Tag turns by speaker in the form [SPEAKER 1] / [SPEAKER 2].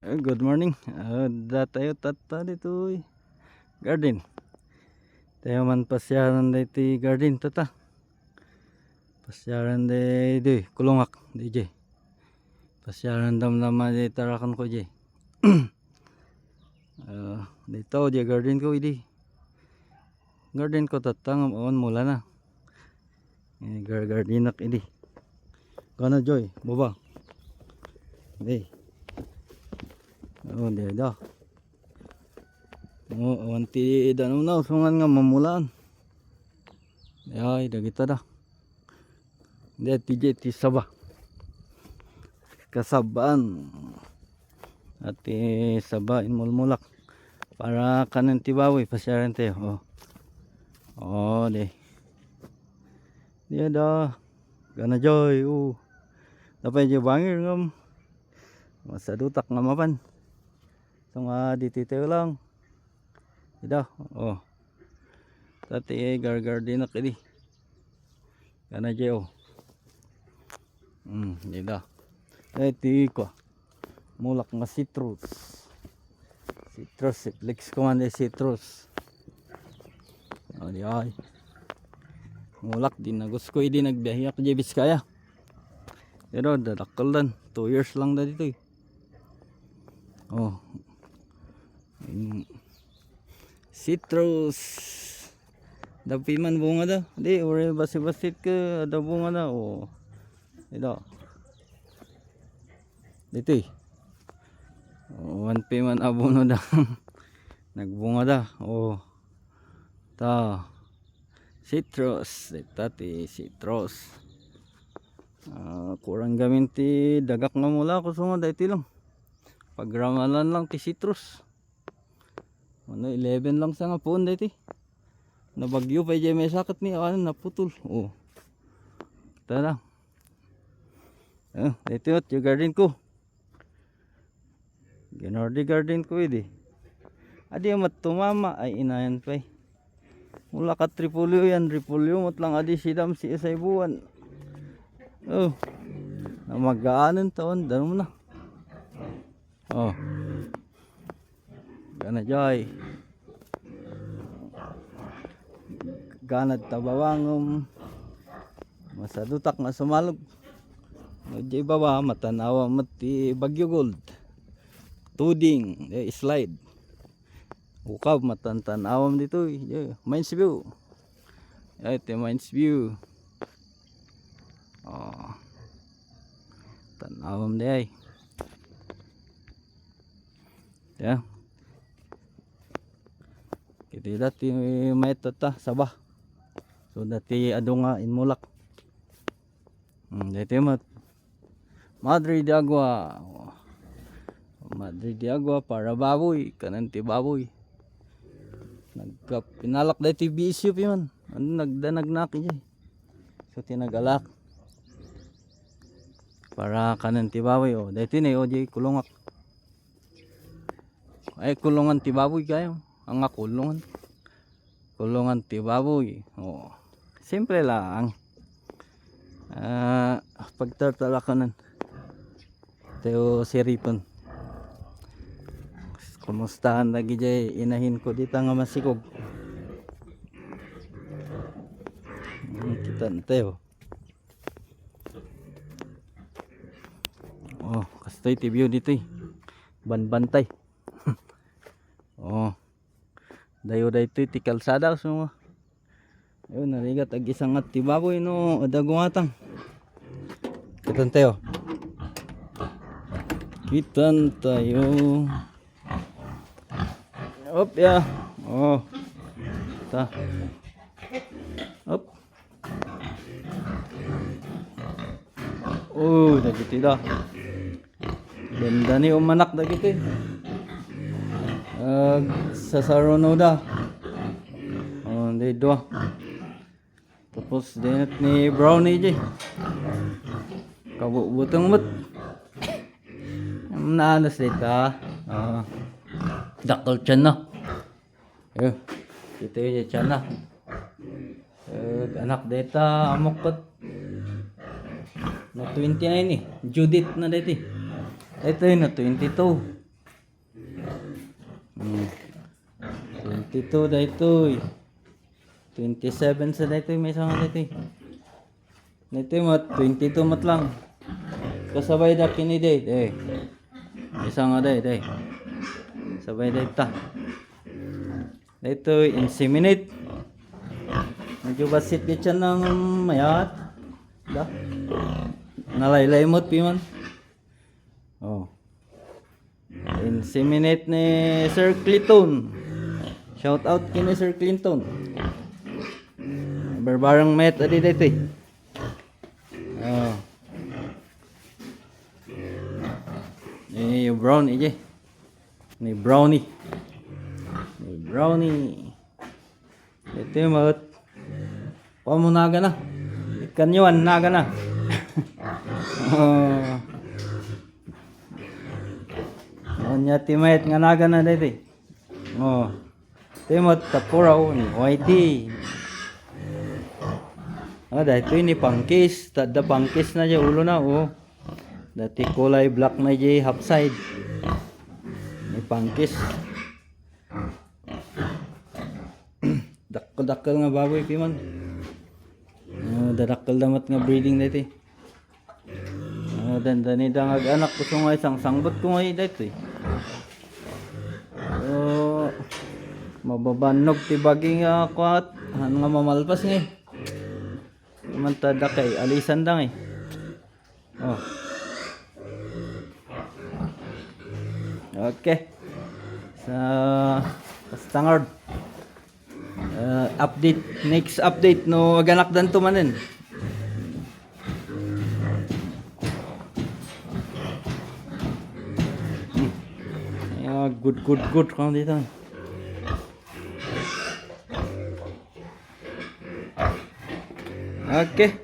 [SPEAKER 1] Good morning. Tayo tata dito garden. Tayo man pasyaran dito garden tata. Pasyaran di kulungak DJ. Pasyaran dam nama di tarakan ko di. Dito di garden ko idi. Garden ko tata ngayon mula na. Gardenak idi. Kana Joy, baba. Di. Oh, di dah. Oh, wanti danum na sungan nga mamulaan. Ay, dah kita dah. Dia TJ ti Sabah. Kasabaan. Ati Sabah in mulmulak. Para kanan tibawi pasyaran tayo. Oh, di. Dia dah. Gana Joy. Dapat je bangir ngam. Masa dutak ngamapan. So nga dititayo lang. Ida. Tati gargardinak idi. Gana Joy. Ida. Iti ko. Mulak nga citrus. Citrus. Flex ko man citrus. Di ay. Mulak din na gusto ko idi nagbiyahe ako di Biskaya. Pero dadakal dan 2 years lang na dito citrus dapi man bunga da di ore basi-basit ke ada bunga da ito dito one man abono da nagbunga da ta citrus tati citrus kurang gamin ti dagak nga mula ko sunga dati lang pagramalan lang ti citrus 11 lang sa nga puon dati nabagyo pa may sakit ni naputol tara dito yung garden ko ginardi garden ko adi matumama ay inayan pa mula ka tripolyo yan repolyo mot lang adi sidam si isay buwan na magaanan taon danom na gana Joy ganad tabawangom masadutak na sumalog medyo baba matanawa mati Bagyo Gold tuding slide ukab matantanawam dito Mines View ito Mines View tanawam di kita dati may tata Sabah so dati adunga inmulak dati Madre de Agua para baboy kanan ti baboy pinalak dati bisyo piman nagdanag na so tinagalak para kanan ti baboy dati na di kulungak ay kulungan ti baboy kayo ang kulungan ti baboy simple lang pagtartalakanan tayo siripon kumustahan lagi jay inahin ko dito nga masikog kita tayo kastoy ti view dito banbantay dayo dito ti kalsada so ayun narigat ag isang at ti baboy adagungatang kitan tayo ta dagiti da benda ni umanak dagiti sa sarono da dito tapos dinat ni brownie kabubutang mat naanas dito dakal tiyan na ito yung tiyan na anak dito amok na 29 Judith na dito ito yung na 22 Hmm. 22 daytoy. 27 sa daytoy may isang daytoy. Daytoy mat 22 mat lang. Kasabay da kini day. Isang day. Sabay day ta. Daytoy inseminate. Medyo basit di siya ng mayat. Da. Nalaylay-laymot piman. Oh. Inseminate ni Sir Clinton. Shout out kini Sir Clinton. Barbarang met adi dito eh. Oh. Ni brown ije. Ni brownie. Ito yung maut. Pamunaga na. Ikanyuan naga na. Oh. Nya timayat nga naga na dito eh. Oh. Timot tapuraw ni whitey. Dito ni pangkis. Tada pangkis na dyan ulo na. Oh. Dati kulay black na dyan half side. Ni pangkis. Dakkel nga baboy piman. Dadakkel damat nga breeding dito eh. Dani dangag anak ko nga isang sangbot ko nga dito eh. Mababanog ti baging kwat nga mamalpas nga eh. Iman tada kay alisan dang eh. Oh. Okay. Sa Stangard. Next update no aganak dan tumanen. Good kang dito. Okay.